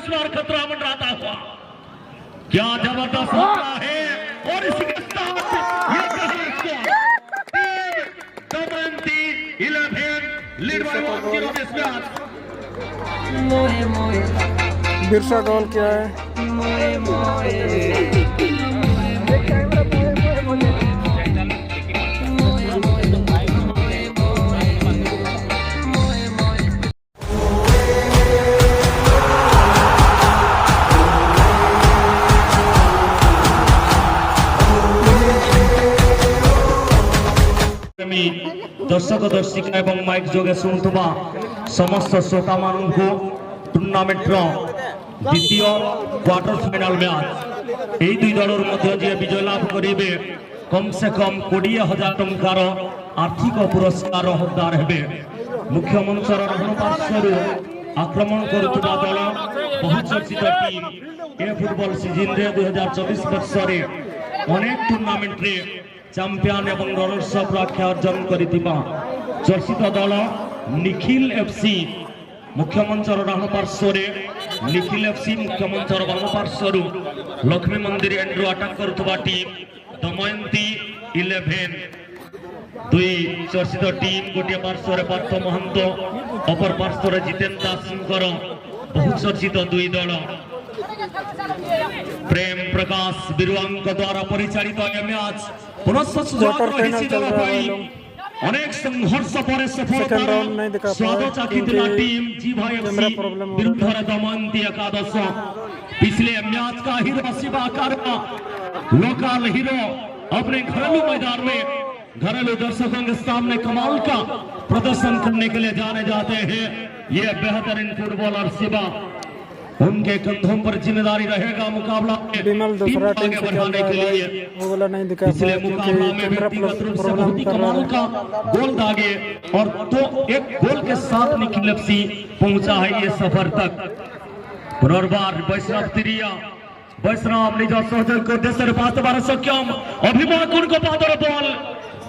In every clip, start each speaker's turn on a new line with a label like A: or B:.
A: बार खतरा मंडराता हुआ। क्या जबरदस्त हमला है और इसी के साथ ये Damayanti 11 lead by 1-0 this match.
B: Birsa goal क्या है?
A: दर्शक दर्शिका एवं माइक जोगे शुणुवा समस्त श्रोता मानू टूर्नामेंट द्वितीय क्वार्टर फाइनल मैच यही दुई दलर मध्य जे विजय लाभ करेंगे कम से कम 20,000 टंकार आर्थिक पुरस्कार हकदार हेबे। मुख्य मंचर रहन पार्श्वर आक्रमण करुवा दल बहुचर्चित टीम ए फुटबॉल सीजन 2024 वर्ष रे अनेक टूर्नामेंट रे चैंपियन एवं रनर्स अप आख्या अर्जन करितिबा चर्चित दल निखिल एफसी मुख्य मंचर रहन पार्श्वर निखिल एफसी मुख्य मंचर वाम पार्श्वर लक्ष्मी मंदिर एंड्रो अटैक करुवा टीम दमयंती 11 दुई चर्चित टीम गोटे पार्श्वर पार्थ महंत अपर पार्श्वर जितेन दासकर बहुचर्चित दुई दल प्रेम प्रकाश बिरुआंक द्वारा परिचालित मैच अनेक संघर्ष पर सफलता स्वाद चाखिथिला टीम जीभा एफसी विरुद्ध दमयंती एकादश। पिछले मैच का हीरो शिवाकार लोकल हीरो अपने घरेलू मैदान में घरेलू दर्शकों के सामने कमाल का प्रदर्शन करने के लिए जाने जाते हैं। ये बेहतरीन फुटबॉलर शिवा उनके कंधों पर जिम्मेदारी रहेगा मुकाबला आगे बढ़ाने के लिए। पिछले मुकाबला में व्यक्तिगत रूप से बहुत ही कमाल का गोल दागे और तो एक गोल के साथ निखिल एफसी पहुंचा है ये सफर तक। पुनर्बार वैष्णव तिरिया वैष्णव निज सहयोग देशर पास बार सक्षम अभिमान को पादर बॉल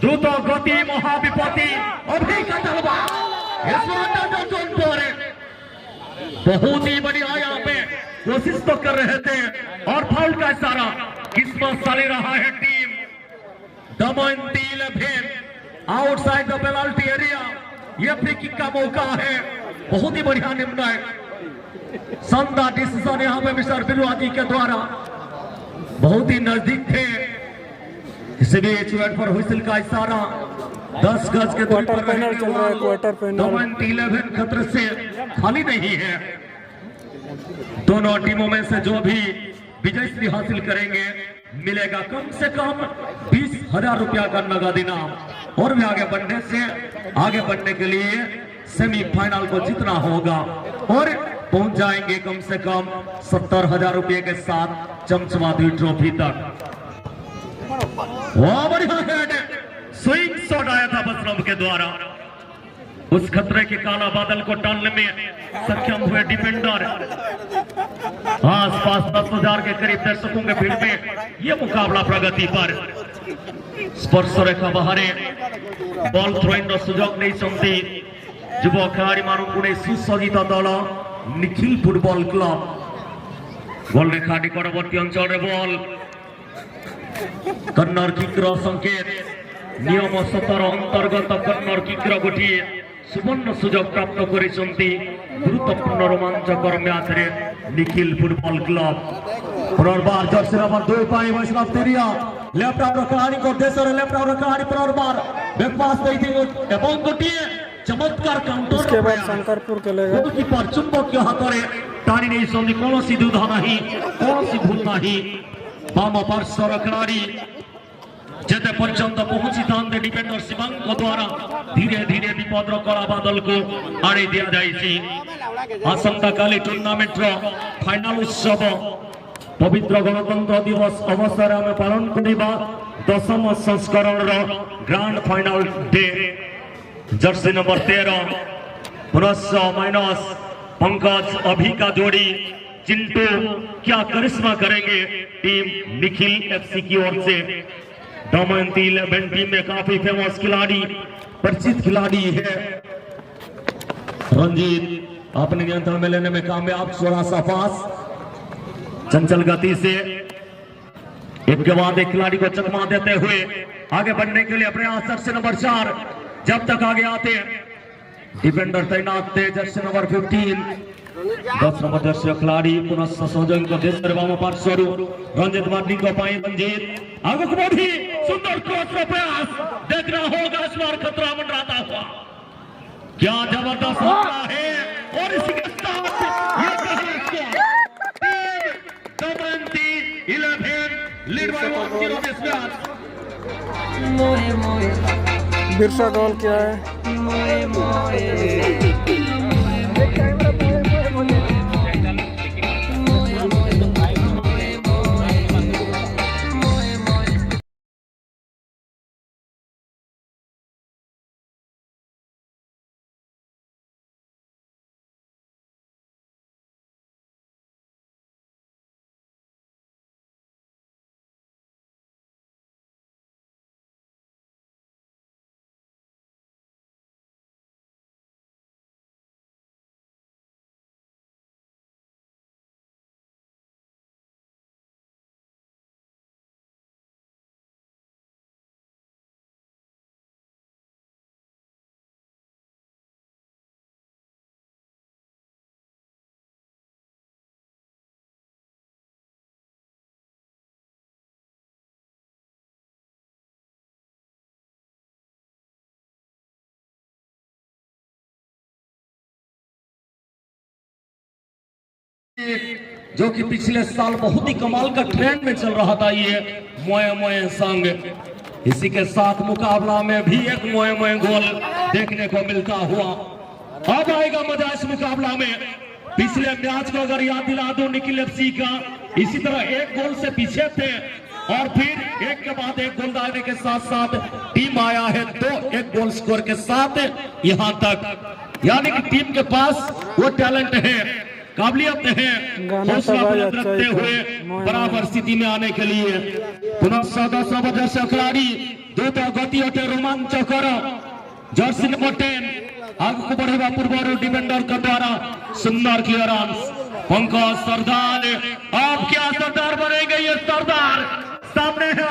A: द्रुत गति महाविपत्ति बहुत ही बढ़िया यहाँ पे कोशिश तो कर रहे थे और फाउल का इशारा किस्मत साली रहा है team Damayanti 11 outside the penalty area. ये फ्री किक का मौका है। बहुत ही बढ़िया निर्णय शानदार डिसीजन यहाँ पे मिस्टर बिरुआती के द्वारा बहुत ही नजदीक थे। इसी बीच पर हुइसल का इशारा 10 गज के दूरी पर दमयंती 11 खतरे से खाली नहीं है। दोनों टीमों में से जो भी विजय श्री हासिल करेंगे मिलेगा कम से कम 20,000 रुपया का नगद इनाम और भी आगे बढ़ने के लिए सेमीफाइनल को जीतना होगा और पहुंच जाएंगे कम से कम 70,000 रुपये के साथ चमचमा द्वी ट्रॉफी तक। बढ़िया हेड स्विंग शॉट आया था बसरम के द्वारा उस खतरे के काला बादल को टालने में सक्षम हुए डिफेंडर। आसपास 10,000 के करीब दर्शकों के भीड़ में यह मुकाबला प्रगति पर स्पर्श रेखा बाहर बॉल थ्रोइंग सुजोग नहीं समझी युव खेलाड़ी मानू सुसज्जित दल निखिल फुटबॉल क्लब गोल रेखा निकटवर्ती अंचल बॉल कन्नर किकर संकेत नियम 17 अंतर्गत कन्नर किकर गोटे सुवर्ण सुजोग प्राप्त कर गुरुत्वपूर्ण रोमांचकर मैच रे निखिल फुटबॉल क्लब पुनर्बार जर्सी नंबर 2 पाई वैष्णव तेरिया लेफ्ट आउट खिलाड़ी को देशर लेफ्ट आउट खिलाड़ी पुनर्बार बैकपास देती एवं गोटे चमत्कार काउंटर
B: के बाद शंकरपुर के लेगा
A: गोलकीपर चुंबक हाथरे टाणी नहीं समझी कौन दुधा नहीं कौन भूल नहीं बाम पार्श्वर खिलाड़ी जेते पर्यंत पहुंची था डिफेंडर शिवांक द्वारा धीरे धीरे विपद कला बादल को आनी दि जाए। आसंता काली टूर्नामेंट फाइनल उत्सव पवित्र गणतंत्र दिवस अवसर में पालन करवा 10म संस्करण grand final day Jersey number 13 plus minus Pankaj अभी का जोड़ी चिंटू क्या करिश्मा करेंगे टीम निखिल एफसी की ओर से। दमयंती 11 टीम में काफी फेमस खिलाड़ी परिचित खिलाड़ी है रंजीत अपने नियंत्रण में लेने में कामयाब। 16 सा पास चंचल गति से एक के बाद एक खिलाड़ी को चकमा देते हुए आगे बढ़ने के लिए प्रयास। जर्सी नंबर 4 जब तक आगे आते डिफेंडर तैनात थे। जर्सी नंबर 15 10 नंबर जर्सी खिलाड़ी पुनः संयोजन को देश वाम पार्श्व रंजित मार्टिन को पाए। रंजित आगे को बढ़ी सुंदर क्रॉस का प्रयास। देखना होगा इस बार खतरा मंडराता हुआ। क्या जबरदस्त हमला है और इसी के साथ ये team 11 lead by 1-0 this match.
B: Birsa goal क्या है?
A: जो कि पिछले साल बहुत ही कमाल का ट्रेंड में चल रहा था ये मोए मोए संग। इसी के साथ मुकाबला में भी एक मोए मोए गोल देखने को मिलता हुआ। अब आएगा मजा इस मुकाबला में। पिछले मैच को अगर याद दिला दो निखिल एफसी का, इसी तरह एक गोल से पीछे थे और फिर एक के बाद एक गोल डालने के साथ साथ टीम आया है तो एक गोल स्कोर के साथ यहां तक। यानी कि टीम के पास वो टैलेंट है, काबिलियत है, हौसला बुलंद रखते हुए बराबर स्थिति में आने के लिए। पुनः 10 नंबर जर्सी खिलाड़ी द्रुत गति अटे रोमांचकर जर्सी नंबर 10 आगे को बढ़ेगा पूर्व डिफेंडर का द्वारा सुंदर क्लियरेंस। पंकज सरदार अब क्या सरदार बनेंगे ये सरदार सामने है।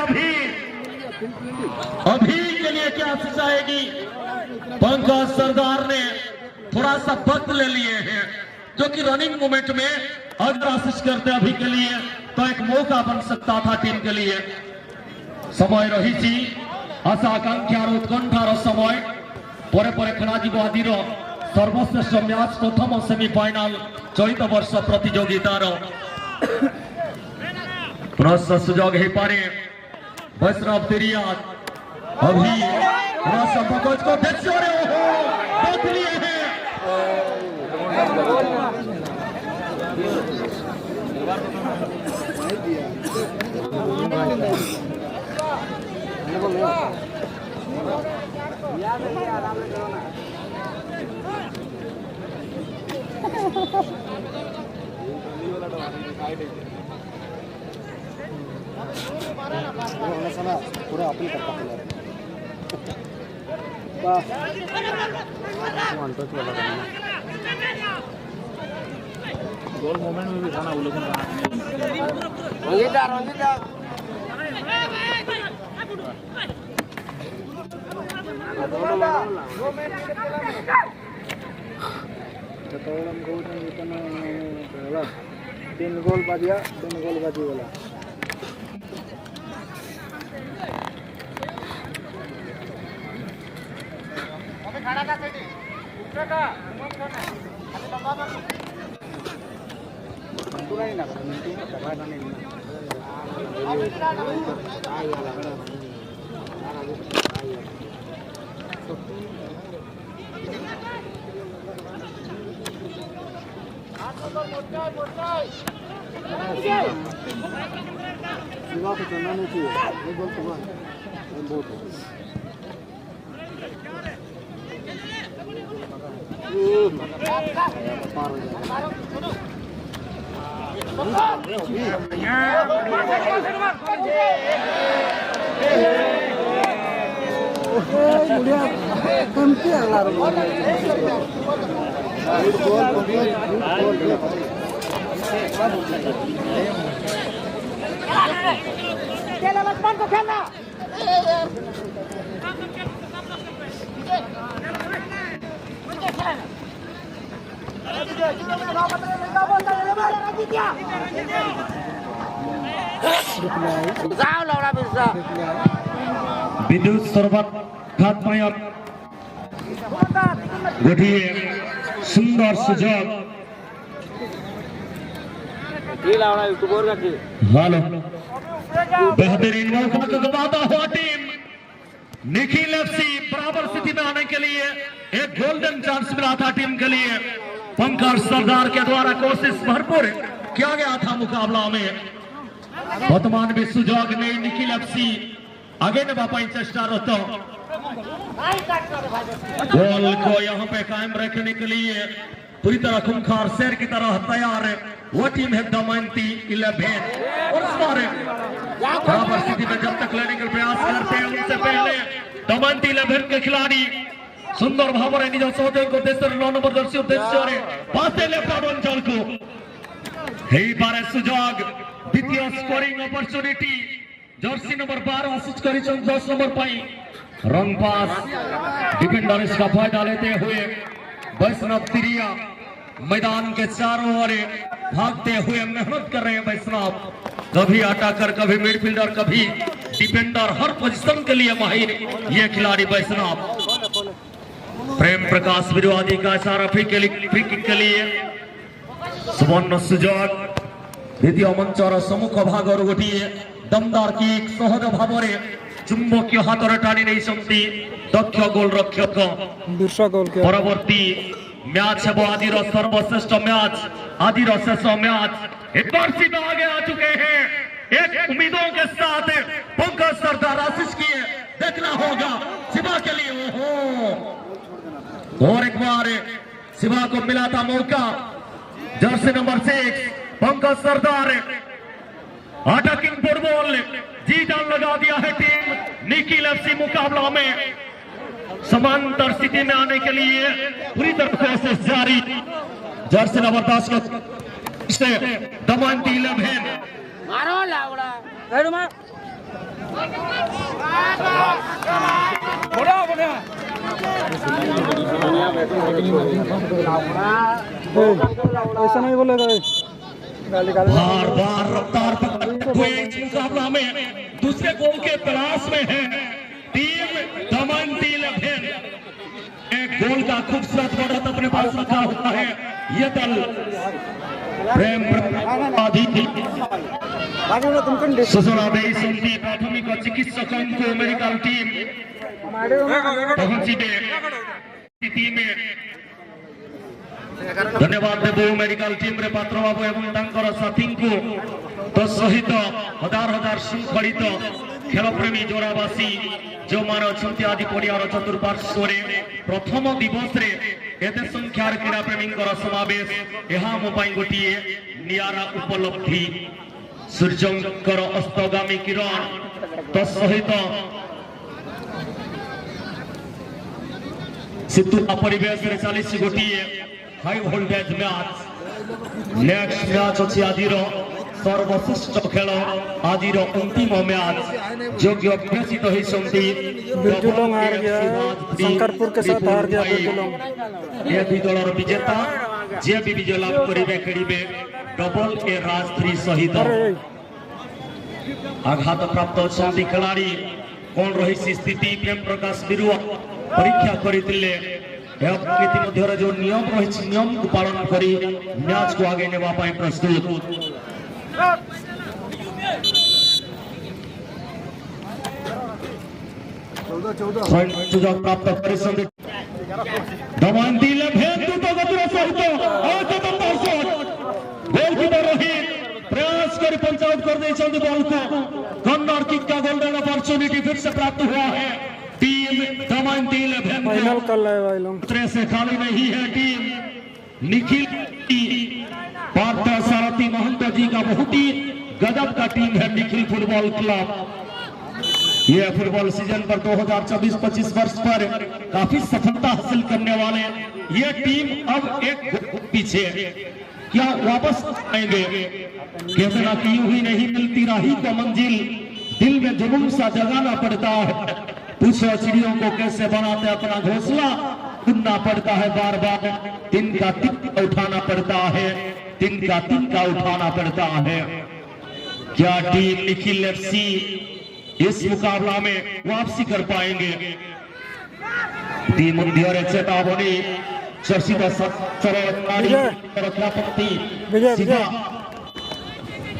A: अभी के लिए क्या सिंचाएगी पंकज सरदार ने थोड़ा सा वक्त ले लिए हैं जो कि रनिंग मूवमेंट में अगर आशीष करते अभी के लिए तो एक मौका बन सकता था टीम के लिए। समय रही आशा आकांक्षा उत्कंठार समय परे परे खेलाजीवादी सर्वश्रेष्ठ मैच प्रथम सेमिफाइनाल चलित वर्ष प्रतियोगितार पुनः सुजोग हो पारे। वैष्णव तिरियाद अभी पंकज को देख लिए हैं।
B: पूरा अपनी करता गोल मोमेंट में भी खाना वो लोग तीन गोल बाजिया 3 गोल बाजी वाला खड़ा का सेठी उठा का अरे लंबा पर पूरा ही ना मिनटी में दबा नहीं आई वाला बड़ा शिवा को चलना नहीं चाहिए ये गोल तो बहुत
A: विद्युत सरबत घात गोटे सुंदर सुजोग हेलो बेहतरीन मौका को गवाता हुआ टीम निखिल एफसी बराबर स्थिति में आने के लिए एक गोल्डन चांस मिला था टीम के लिए। पंकज सरदार के द्वारा कोशिश भरपूर किया गया था मुकाबला में। वर्तमान में सुजोग ने निखिल एफसी आगे ने बापा चेष्टा रहता गोल को यहाँ पे कायम रखने के लिए पूरी तरह खूंखार शेर की तरह तैयार है वो टीम है दमयंती 11 और इस बार बराबर स्थिति में जब तक लेने का प्रयास करते हैं उनसे पहले दमयंती 11 के खिलाड़ी सुंदर भावरे निज सौदे को देशर 9 नंबर दर्शी उद्देश्य रे पासे लेफ्ट अंचल को हेई बारे सुजोग द्वितीय scoring opportunity Jersey number 12 assist करी 10 नंबर पाई रंग पास डिफेंडर इसका फायदा लेते हुए वैष्णव तिरिया मैदान के चारों ओर भागते हुए मेहनत कर रहे हैं वैष्णव कभी अटैकर कभी मिडफील्डर कभी डिफेंडर हर पोजीशन के लिए माहिर ये खिलाड़ी वैष्णव। प्रेम प्रकाश विरोधी का इशारा फ्री किक के लिए सुवर्ण सुजोग द्वितीय मंचर सम्मुख भागर गोटे दमदार किक सहज भाव चुंबकीय हाथ टाणी नहीं दक्ष गोल रक्षक परवर्ती मैच है आज सर्वश्रेष्ठ मैच आज शेष मैच एक बार सीधा आगे आ चुके हैं एक उम्मीदों के साथ पंकज सरदार आशीष किए देखना होगा शिवा के लिए और एक बार शिवा को मिला था मौका जर्सी नंबर 6 पंकज सरदार अटैकिंग फुटबॉल जी जान लगा दिया है टीम निखिल एफसी मुकाबला में समांतर स्थिति में आने के लिए पूरी तरह से जारी जर्सी नंबर 10 से दमयंती 11
C: मारो लावड़ा
B: ऐसा नहीं बोलेगा
A: बार बार रफ्तार पकड़े मुकाबला में दूसरे गोल के तलाश में है टीम दमयंती 11 एक गोल का खूबसूरत बढ़त अपने पास रखा हुआ है ये दल प्रेम सुसरादेई समिति प्राथमिक चिकित्सक मेडिकल टीम पहुंची स्थिति में धन्यवाद देव मेडिकल टीम रे पात्र बाबू एवं तांकर साथी को तो सहित हजार हजार श्रृंखलित खेल प्रेमी जोरावासी जो मान अच्छा आदि पड़ियार चतुर्पार्श्व प्रथम दिवस रे एते संख्यार क्रीड़ा प्रेमी समावेश यह मो गोटे नियारा उपलब्धि सूर्यंकर अस्तगामी किरण तो सहित शीतुता परिवेश रे 40 गोटे high voltage match next match अच्छी आज सर्वश्रेष्ठ खेल आज अंतिम मैच योग्य घोषित होती
B: शंकरपुर के साथ हार गया
A: ये भी दलर विजेता जे भी विजय लाभ करेंगे खेलिबे डबल ए राज 3 सहित आघात प्राप्त होती खिलाड़ी कौन रही स्थिति प्रेम प्रकाश बिरुआ परीक्षा करते जो नियम रही नियम को पालन करी मैच को आगे नेवा पाई प्रस्तुत सुजोग प्राप्त कर दमयंती 11 द्रुत गतिर सहित गोलकीपर रोहित प्रयास कर पंचायत कर देते बॉल को कॉर्नर किक का गोल्डन अपॉर्चुनिटी फिर से प्राप्त हुआ है टीम दमयंती 11 से खाली नहीं है टीम निखिल पार्थ सारथी महंत जी का बहुत ही गजब का टीम है निखिल फुटबॉल क्लब ये फुटबॉल सीजन पर 2024-25 वर्ष पर काफी सफलता हासिल करने वाले ये टीम अब एक पीछे क्या वापस आएंगे? कहते ना कि यूं ही नहीं मिलती राही को मंजिल, दिल में जुनून सा जगाना पड़ता है। पूछो चिड़ियों को कैसे बनाते अपना घोंसला, सुनना पड़ता है बार बार, दिन का तिनका उठाना पड़ता है, दिन का तिनका उठाना पड़ता है। क्या टीम निखिल एफसी इस मुकाबला में वापसी कर पाएंगे? टीम अंधियारे चेतावनी चर्चित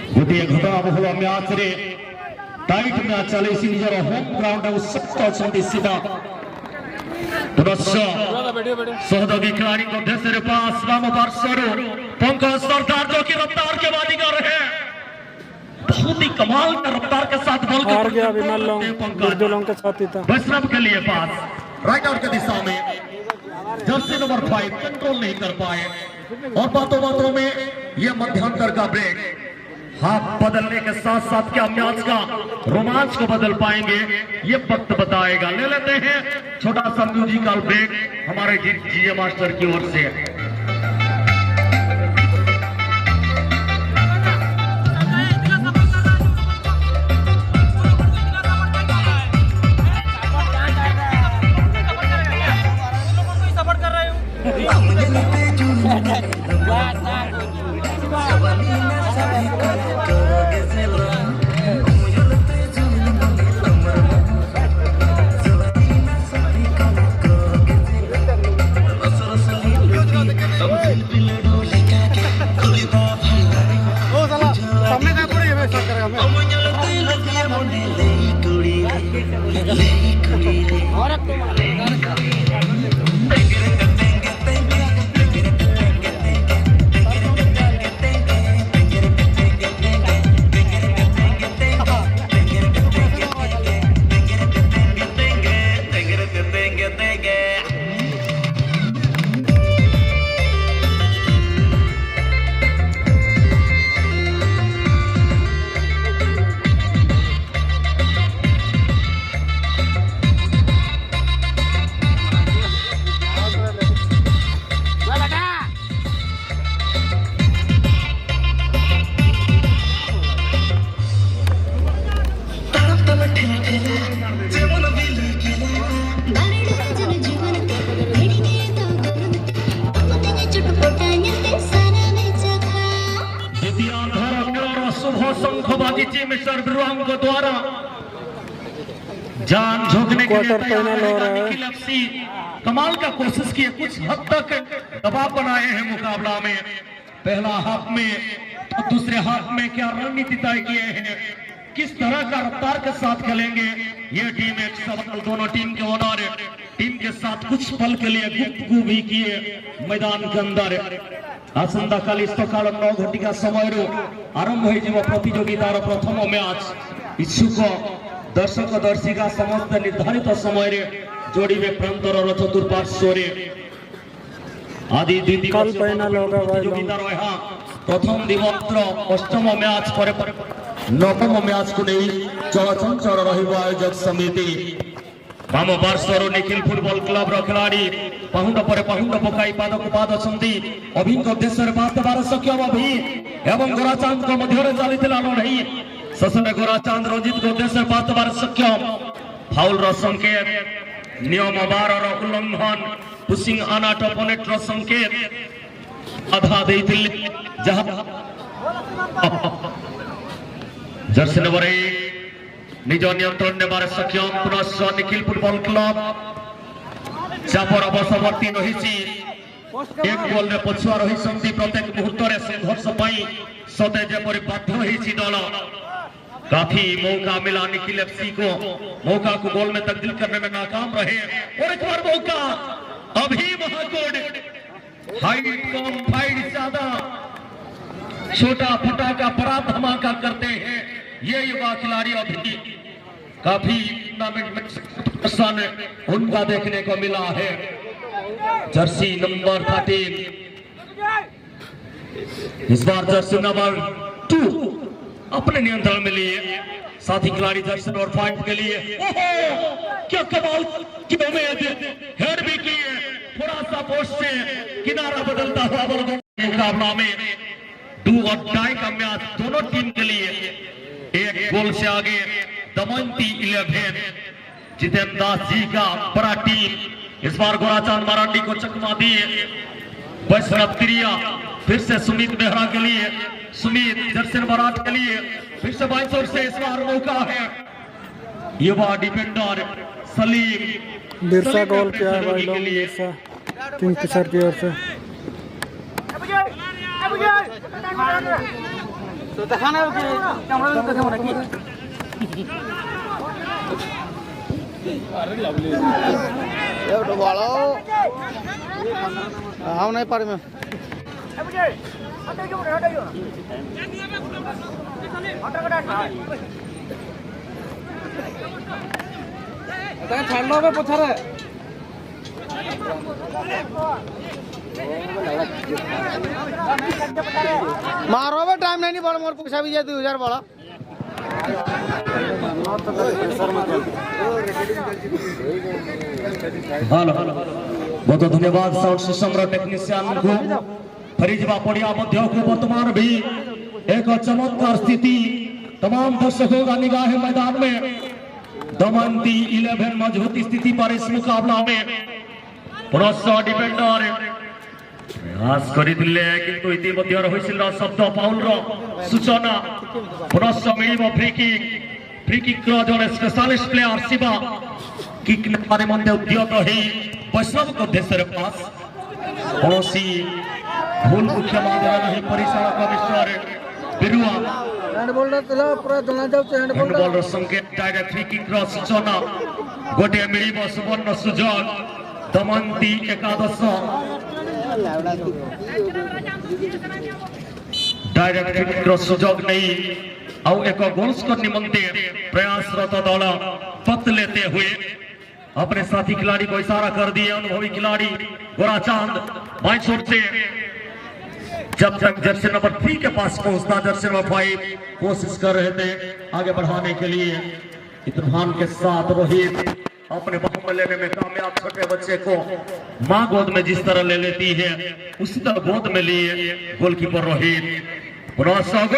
A: गोटे घटना बहुल मैच रे टाइट मैच चले निजर होम ग्राउंड उत्सुक अच्छा सीधा सहयोगी खिलाड़ी उद्देश्य पास वाम पार्श्व पंकज सरदार जो कि रफ्तार के बाजीगर है, बहुत ही कमाल का रफ्तार के साथ बॉल वैष्णव के लिए पास राइट आउट की दिशा में जर्सी नंबर 5 कंट्रोल नहीं कर पाए और बातों बातों में यह मध्यांतर का ब्रेक हाफ बदलने के साथ साथ क्या मैच का रोमांच को बदल पाएंगे ये वक्त बताएगा। ले लेते हैं छोटा सा म्यूजिकल ब्रेक हमारे जीजे मास्टर की ओर से। द्वारा जान झोंकने के लिए कमाल का कोशिश किए, कुछ हद तक दबाव बनाए हैं मुकाबला में। पहला हाफ में तो दूसरे हाफ में क्या रणनीति तय किए हैं, किस तरह का रफ्तार के साथ खेलेंगे ये टीम। एक सवाल दोनों टीम के ओनर टीम के साथ कुछ पल के लिए गुफ्तगू भी किए मैदान के अंदर। आसंता काली सकाल 9 घटिका समय आरंभ हो प्रतियोगितार प्रथम मैच। इच्छुक दर्शक दर्शिका समस्त निर्धारित समय जोड़े प्रांतर चतुर्पार्श्व आदि द्वितीय प्रतियोगितार प्रथम दिवस अष्टम मैच पर नवम मैच को नहीं चलचंचल आयोजक समिति। वाम पार्श्वर निखिल फुटबॉल क्लब खिलाड़ी पाहुंड पर पाहुंड पकाई पादक पाद अभिज्ञ उद्देश्य बात देवार सक्षम अभी एवं गोराचांद को मध्य चलता लड़ाई शशने गोराचांद रंजित को उद्देश्य बात देवार सक्षम। फाउल संकेत नियम 12 उल्लंघन पुशिंग अनाट अपोनेट संकेत आधा देइथिले जहां जर्सी नंबर 1 निज नियंत्रण नेबार सक्षम। पुनः निखिल फुटबॉल क्लब चापर अवसवर्ती रही एक गोल में पछुआ रही प्रत्येक मुहूर्त में संघर्ष सते जेपरी बाध्य होती दल। काफी मौका मिला निखिल एफसी को, मौका को गोल में तब्दील करने में नाकाम रहे। और एक बार मौका अभी महाकोट हाइट कम फाइट ज्यादा छोटा फटा का बड़ा धमाका करते हैं ये युवा खिलाड़ी। अभी काफी टूर्नामेंट में उनका देखने को मिला है। जर्सी नंबर 13 इस बार जर्सी नंबर 2 अपने नियंत्रण में लिए साथी खिलाड़ी जर्सी नंबर 5 के लिए ओहो क्या कमाल की उम्मीद, हेड भी की है, थोड़ा सा पोस्ट से किनारा बदलता हुआ मुकाबला में डू और डाई का मैच दोनों टीम के लिए। एक गोल से आगे दमयंती 11 जितेंद्र दास जी का बड़ा टीम इस बार गोराचांद मरांडी को चकमा दिए। वैष्णव त्रिया फिर से सुमित मेहरा के लिए, सुमित जर्सी नंबर 8 के लिए फिर से 22 ओर से इस बार मौका है। युवा डिफेंडर सलीम
C: बिरसा गोल किया है भाई लोग, बिरसा किंगफिशर की ओर से।
B: तो दिखाना कैमरा कैसे होना की तो बोलो हम नहीं पारे में छाड़ लो पथर मारो बे टाइम नहीं बोला मोर पैसा भी जाए 2000 बोला
A: हेलो बहुत धन्यवाद साउंड सिस्टम रो टेक्नीशियन को फरीजवा पड़िया मध्य को वर्तमान भी एक चमत्कार स्थिति तमाम दर्शकों का निगाह मैदान में दमयंती 11 मजबूती स्थिति पर इस मुकाबला में पुनः डिफेंडर प्रयास करिदिले किंतु इतिमध्ये रहिसिल शब्द फाउल रो सूचना पुनः मिलिबो फ्री किक रो जने स्पेशलिस्ट प्लेयर शिवा किक मारे मध्य उद्यत हे वैष्णव को देशर पास कौनसी भूल मुख्य मामला नहीं परिचालक मिस्टर बिरुआ
C: हैंडबॉल पूरा जना जाउछ
A: हैंडबॉल रो संकेत डायरेक्ट फ्री किक रो सूचना गोटे मिलिबो सुवर्ण सुजोग दमयंती 11 डायरेक्ट फ्री किक रो सुजोग नहीं आउ एक गोल स्कोर निमंते प्रयासरत दल पत लेते हुए अपने साथी खिलाड़ी को इशारा कर दिए। अनुभवी खिलाड़ी गोराचांद बाईं छोर से जब तक जर्सी नंबर 3 के पास पहुंचता जर्सी नंबर 5 कोशिश कर रहे थे आगे बढ़ाने के लिए। इत्मीनान के साथ रोहित अपने बाहों में लेने में कामयाब, छोटे बच्चे को मां गोद में जिस तरह ले लेती है उसी तरह गोद में लिए गोलकीपर रोहित। गोराचांद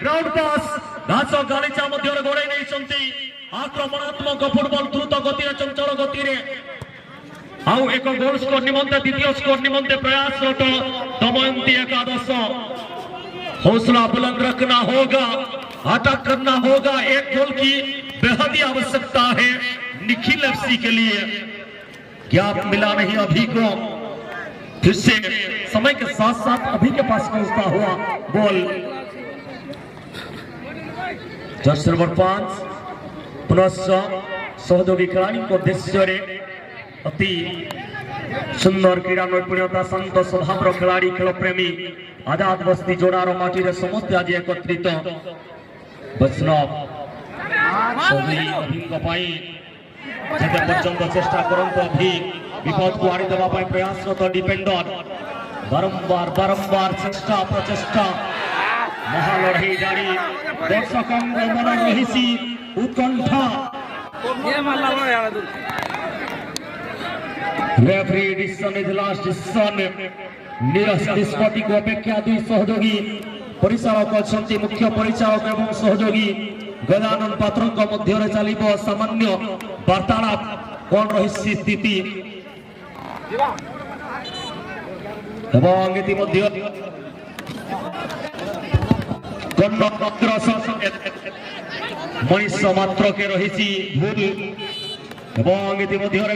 A: ग्राउंड पास घास गालीचा मध्य गोड़े नहीं चलती आक्रमणात्मक फुटबॉल द्रुत गति चंचल गति आउ एक गोल स्कोर निमंते द्वितीय स्कोर निमंते प्रयासरत दमयंती 11 हौसला बुलंद रखना होगा, अटैक करना होगा। एक गोल की बेहद ही आवश्यकता है निखिल एफसी के लिए। गैप मिला नहीं अभी को, फिर से समय के साथ साथ अभी के पास पहुंचता हुआ गोल जर्सी नंबर 5 पुनः सहयोगी खिलाड़ी को उद्देश्य अति सुंदर क्रीड़ा नैपुण्यता शांत स्वभाव खिलाड़ी खेल प्रेमी आजाद बस्ती जोड़ार माटी समस्त आज एकत्रित वैष्णव जिते पर्यंत चेष्टा करते अभी विपद को आनीदेवा प्रयासरत डिफेंडर बारंबार बारंबार चेष्टा प्रचेष्टा महालड़ई जारी दर्शकों मन रही उत्कंठा। Referee decision is last decision निष्पत्ति को अपेक्षा दुई सहयोगी परिचालक अच्छा मुख्य परिचालक एवं सहयोगी गजानन पात्र मध्य चलो सामान्य वार्तालाप कौन रही स्थिति मनीष मात्र के रही भूल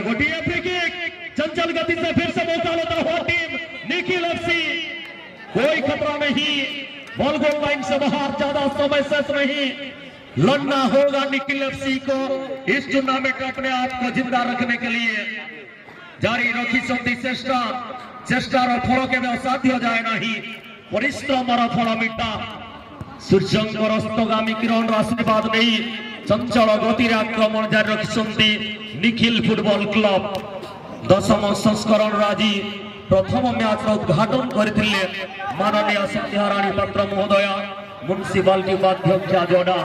A: गोटे फ्री किक चंचल गति से फिर से मौका लेता हुआ टीम निखिल एफसी। कोई खतरा नहीं, बॉल गोल लाइन से बाहर, ज्यादा समय शेष नहीं। लड़ना होगा निखिल एफसी को इस टूर्नामेंट में अपने आप को जिंदा रखने के लिए। जारी रखी चेष्टा चेष्टार फल के असाध्य जाए नहीं, परिश्रमर फल मिठा। सूर्यंकर अस्तगामी किरण आशीर्वाद नहीं चंचल गति आक्रमण जारी रखिंट निखिल फुटबॉल क्लब। 10म संस्करण राजी प्रथम मैच उद्घाटन करते माननीय संध्याराणी पात्र महोदय म्युनिसिपालिटी उपाध्यक्ष जोड़ा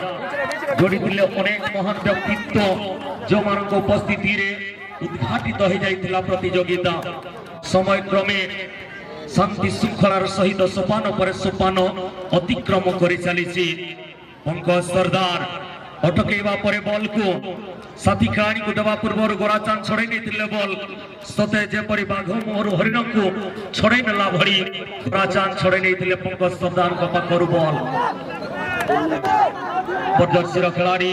A: जोड़ी अनेक महान व्यक्तित्व जो मान उपस्थिति उद्घाटित हो जाइथिला प्रतियोगिता समय क्रमे शांति श्रृंखलार सहित सोपान पर सोपान अतिक्रम कर चली पंकज सरदार अटकैवा पर बॉल को साथी खेलाड़ी को देवा पूर्व गोराचांद छड़े नहीं बॉल सते जेपरी बाघ मोहर हरिण को छड़े नेला भरी गोराचांद छड़े नहीं पंकज सरदार पाखर बॉल प्रदर्शित खिलाड़ी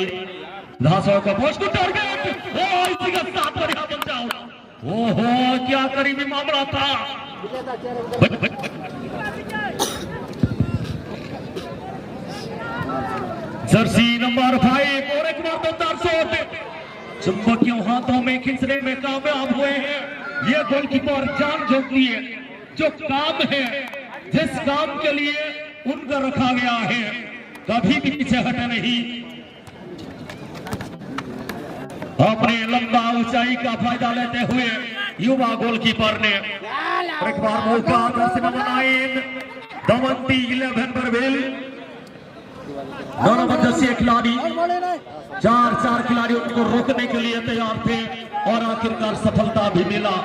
A: ओहो क्या करीबी मामला था जर्सी नंबर 5 और एक बार दमदार शॉट चुंबकियों हाथों में खींचने में कामयाब हुए हैं। ये गोलकीपर जान झोंक लिए जो काम है जिस काम के लिए उनका रखा गया है कभी भी पीछे हटे नहीं। अपने लंबा ऊंचाई का फायदा लेते हुए युवा गोलकीपर ने एक बार मौका दमंती 11 पर बेल दोनों मध्यस्थीय खिलाड़ी चार खिलाड़ी उनको रोकने के लिए तैयार थे और आखिरकार सफलता भी मिला।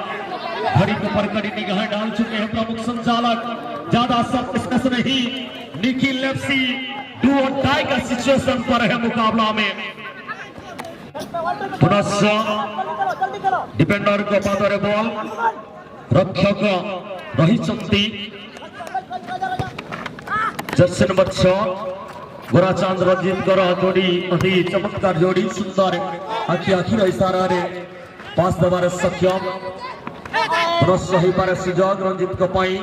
A: घड़ी के ऊपर कड़ी निगाह डाल चुके हैं प्रमुख संचालक ज्यादा सब नहीं निखिल लेप्सी डू और डाई का सिचुएशन पर है मुकाबला में पुनः डिफेंडर को पादरे बॉल रक्षक रही जर्सी नंबर 6 गोराचांद रंजित जोड़ी अति चमत्कार जोड़ी सुंदर आखि आखिर इशारा रे पास देवार सक्षम सही पारे सुजोग रंजित को पाई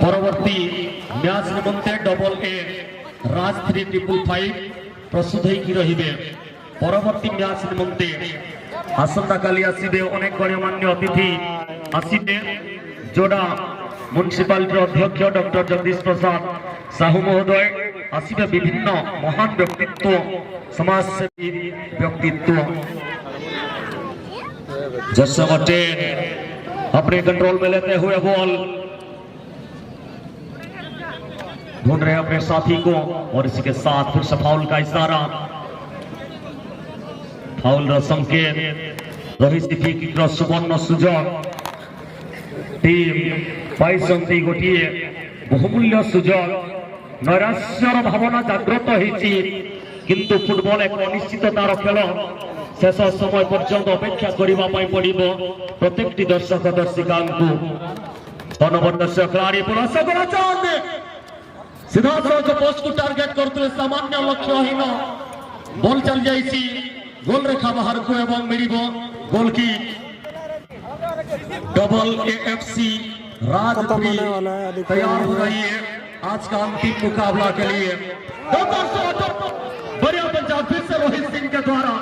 A: परवर्ती मैच निमंते डबल ए राज 355 प्रस्तुत होगी रहिबे परवर्ती मैच निमंते आसंता काली आसीबे अनेक गण्यमान्य अतिथि आसीबे जोड़ा म्युनिसिपालिटी अध्यक्ष डॉक्टर जगदीश प्रसाद साहू महोदय आसीबे विभिन्न महान व्यक्तित्व समाजसेवी व्यक्तित्व जर्सी नंबर 10 अपने कंट्रोल में लेते हुए बॉल ढूंढ रहे अपने साथी को और इसी के साथ फिर से फाउल का इशारा फाउल संकेत रोहित सुवर्ण सुजोग टीम पाई गोटे बहुमूल्य सुजोग नैराश्यर भावना जागृत होती किंतु फुटबॉल एक अनिश्चिततार खेल शेष समय पर्यंत अपेक्षा करने पड़ो प्रत्येक दर्शक दर्शिका अनवदर्शक खिलाड़ी सीधा सड़क पोस्ट को टार्गेट करते सामान्य लक्ष्यहीन बॉल चल जाइए गोल रेखा बाहर को एवं मिल गोल की डबल एएफसी राज तैयार हो रही है आज का अंतिम मुकाबला के लिए। बढ़िया पंजाब फिर से रोहित सिंह के द्वारा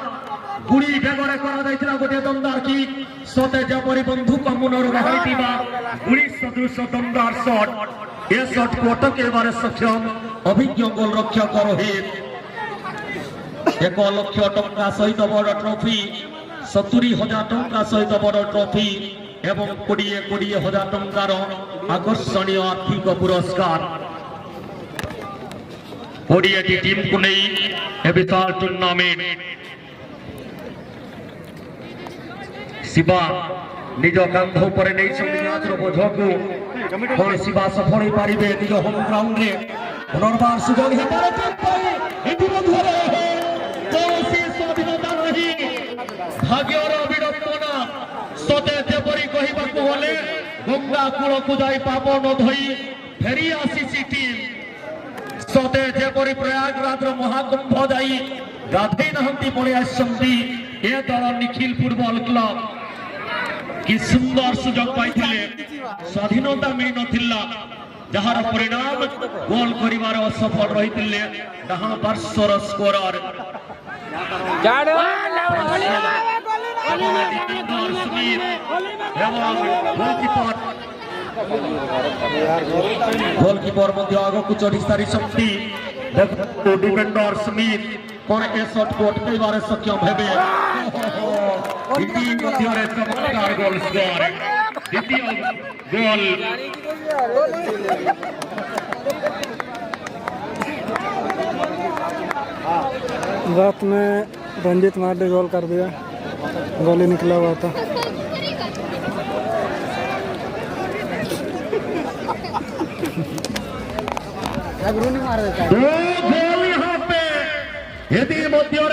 A: गुड़ी बेगरे करा गोटे दमदार की सते जपरी बंधुक मुनर रही गुड़ी सदृश दमदार शॉट ये शॉट को अटकेबार सक्षम अभिज्ञ गोल रक्षक रोहित 1 लाख टंका सहित बड़ ट्रॉफी 70,000 टंका सहित बड़ ट्रॉफी एवं 20,000 टंकार आकर्षणीय आर्थिक पुरस्कार 20 टीम को नहीं विशाल टूर्नामेंट शिवा निज कांध पर बोझ को शिवा सफल हो पारे निज होम ग्राउंड रे पुनर्बार सुजोग स्वाधीनता नहीं भाग्यर विडंबना सते जेपरी कहबाकू गले गंगा कूल को जाई पाप न धोई फेरी आसी टीम सते जेपरी प्रयागराज महाकुंभ जाई गाधे नहंती पड़े आसंती ए दल निखिल फुटबॉल क्लब कि सुंदर सुजोग पाइथिले स्वाधीनता मिल नथिला जहार परिणाम गोल करिवार असफल रहिथिले डहा वर्षर स्कोरर गोलकीपर मध्य आग को चढ़ी सारी शक्ति डिफेंडर स्मिथ पर ए शॉट को अटकाइबार सक्षम हेबे चमत्कार गोल स्कोर द्वितीय गोल
C: रात में रंजीत मार्डी गोल कर दिया, गोली निकला हुआ था।
A: दो गोल यहाँ पे यदि मध्य